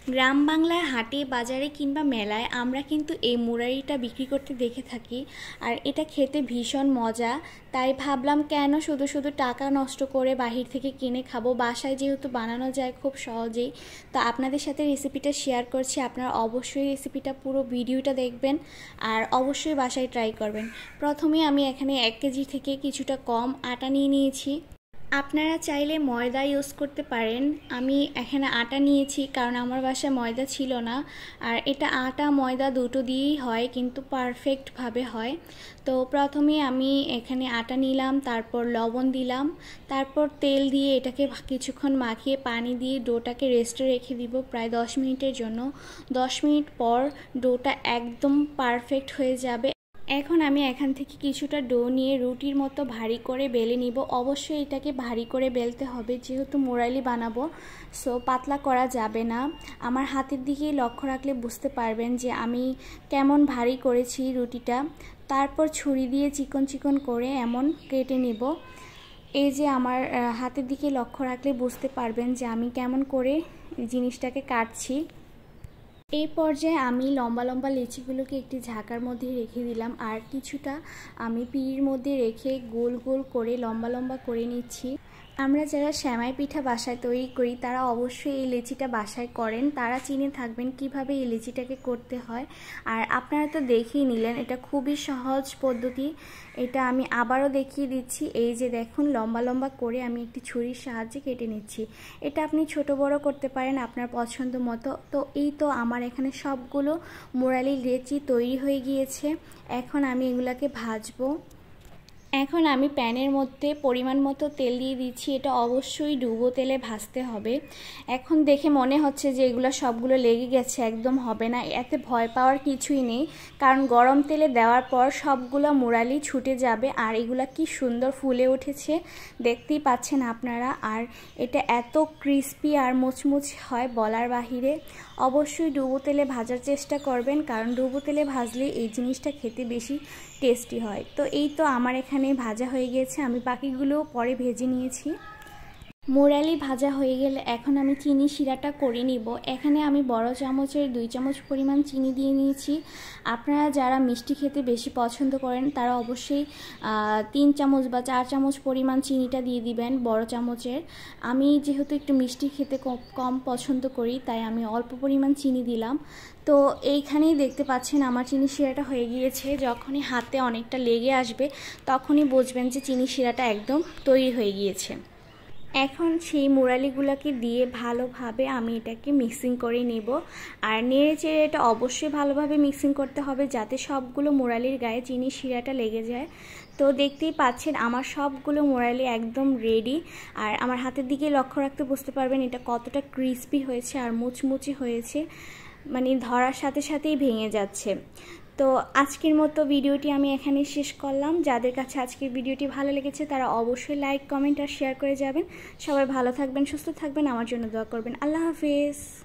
গ্রাম বাংলার হাটে বাজারে কিংবা মেলায় আমরা কিন্তু এই মুরারিটা বিক্রি করতে দেখে থাকি। আর এটা খেতে ভীষণ মজা, তাই ভাবলাম কেন শুধু শুধু টাকা নষ্ট করে বাহির থেকে কিনে খাবো, বাসায় যেহেতু বানানো যায় খুব সহজেই। তো আপনাদের সাথে রেসিপিটা শেয়ার করছি, আপনারা অবশ্যই রেসিপিটা পুরো ভিডিওটা দেখবেন আর অবশ্যই বাসায় ট্রাই করবেন। প্রথমে আমি এখানে 1 কেজি থেকে কিছুটা কম আটা নিয়ে নিয়েছি। আপনারা চাইলে ময়দা ইউজ করতে পারেন, আমি এখানে আটা নিয়েছি কারণ আমার বাসায় ময়দা ছিল না। আর এটা আটা ময়দা দুটো দিয়েই হয়, কিন্তু পারফেক্টভাবে হয়। তো প্রথমে আমি এখানে আটা নিলাম, তারপর লবণ দিলাম, তারপর তেল দিয়ে এটাকে কিছুক্ষণ মাখিয়ে পানি দিয়ে ডোটাকে রেস্টে রেখে দিব প্রায় 10 মিনিটের জন্য। 10 মিনিট পর ডোটা একদম পারফেক্ট হয়ে যাবে। এখন আমি এখান থেকে কিছুটা ডো নিয়ে রুটির মতো ভারী করে বেলে নিব। অবশ্যই এটাকে ভারী করে বেলতে হবে, যেহেতু মোরালি বানাবো, সো পাতলা করা যাবে না। আমার হাতের দিকেই লক্ষ্য রাখলে বুঝতে পারবেন যে আমি কেমন ভারী করেছি রুটিটা। তারপর ছুরি দিয়ে চিকন চিকন করে এমন কেটে নেব। এই যে আমার হাতের দিকে লক্ষ্য রাখলে বুঝতে পারবেন যে আমি কেমন করে জিনিসটাকে কাটছি। এই পর্যায়ে আমি লম্বা লম্বা লিচিগুলোকে একটি ঝাঁকার মধ্যে রেখে দিলাম, আর কিছুটা আমি পিঁড়ির মধ্যে রেখে গোল গোল করে লম্বা লম্বা করে নিচ্ছি। আমরা যারা সেমাই পিঠা বাসায় তৈরি করি তারা অবশ্যই এই লিচিটা বাসায় করেন, তারা চিনে থাকবেন কিভাবে এই লিচিটাকে করতে হয়। আর আপনারা তো দেখেই নিলেন, এটা খুবই সহজ পদ্ধতি। এটা আমি আবারও দেখিয়ে দিচ্ছি। এই যে দেখুন, লম্বা লম্বা করে আমি একটি ছুরির সাহায্যে কেটে নিচ্ছি। এটা আপনি ছোট বড় করতে পারেন আপনার পছন্দ মতো। তো এই তো আমার এখানে সবগুলো মোরালি লিচি তৈরি হয়ে গিয়েছে। এখন আমি এগুলাকে ভাজবো। এখন আমি প্যানের মধ্যে পরিমাণ মতো তেল দিয়ে দিচ্ছি। এটা অবশ্যই ডুবো তেলে ভাজতে হবে। এখন দেখে মনে হচ্ছে যে এগুলো সবগুলো লেগে গেছে, একদম হবে না। এতে ভয় পাওয়ার কিছুই নেই, কারণ গরম তেলে দেওয়ার পর সবগুলো মুরালি ছুটে যাবে। আর এগুলা কি সুন্দর ফুলে উঠেছে দেখতেই পাচ্ছেন আপনারা। আর এটা এত ক্রিস্পি আর মুচমুচে হয় বলার বাহিরে। অবশ্যই ডুবো তেলে ভাজার চেষ্টা করবেন, কারণ ডুবো তেলে ভাজলে এই জিনিসটা খেতে বেশি টেস্টি হয়। তো এই তো আমার এখানে ভাজা হয়ে গিয়েছে, আমি বাকিগুলো পরে ভেজে নিয়েছি। মোরালি ভাজা হয়ে গেলে এখন আমি চিনি শিরাটা করে নিব। এখানে আমি বড় চামচের 2 চামচ পরিমাণ চিনি দিয়ে নিয়েছি। আপনারা যারা মিষ্টি খেতে বেশি পছন্দ করেন তারা অবশ্যই 3 চামচ বা 4 চামচ পরিমাণ চিনিটা দিয়ে দিবেন বড় চামচের। আমি যেহেতু একটু মিষ্টি খেতে কম পছন্দ করি, তাই আমি অল্প পরিমাণ চিনি দিলাম। তো এইখানেই দেখতে পাচ্ছেন আমার চিনি শিরাটা হয়ে গিয়েছে। যখনই হাতে অনেকটা লেগে আসবে তখনই বুঝবেন যে চিনি শিরাটা একদম তৈরি হয়ে গিয়েছে। এখন সেই মুরালিগুলোকে দিয়ে ভালোভাবে আমি এটাকে মিক্সিং করে নেব। আর নেড়ে চেড়ে এটা অবশ্যই ভালোভাবে মিক্সিং করতে হবে, যাতে সবগুলো মুরালির গায়ে চিনি শিরাটা লেগে যায়। তো দেখতেই পাচ্ছেন আমার সবগুলো মুরালি একদম রেডি। আর আমার হাতের দিকে লক্ষ্য রাখতে বুঝতে পারবেন এটা কতটা ক্রিস্পি হয়েছে আর মুচমুচে হয়েছে, মানে ধরার সাথে সাথেই ভেঙে যাচ্ছে। তো আজকের মতো ভিডিওটি আমি এখানে শেষ করলাম। যাদের কাছে আজকের ভিডিওটি ভালো লেগেছে তারা অবশ্যই লাইক, কমেন্ট আর শেয়ার করে যাবেন। সবাই ভালো থাকবেন, সুস্থ থাকবেন, আমার জন্য দোয়া করবেন। আল্লাহ হাফেজ।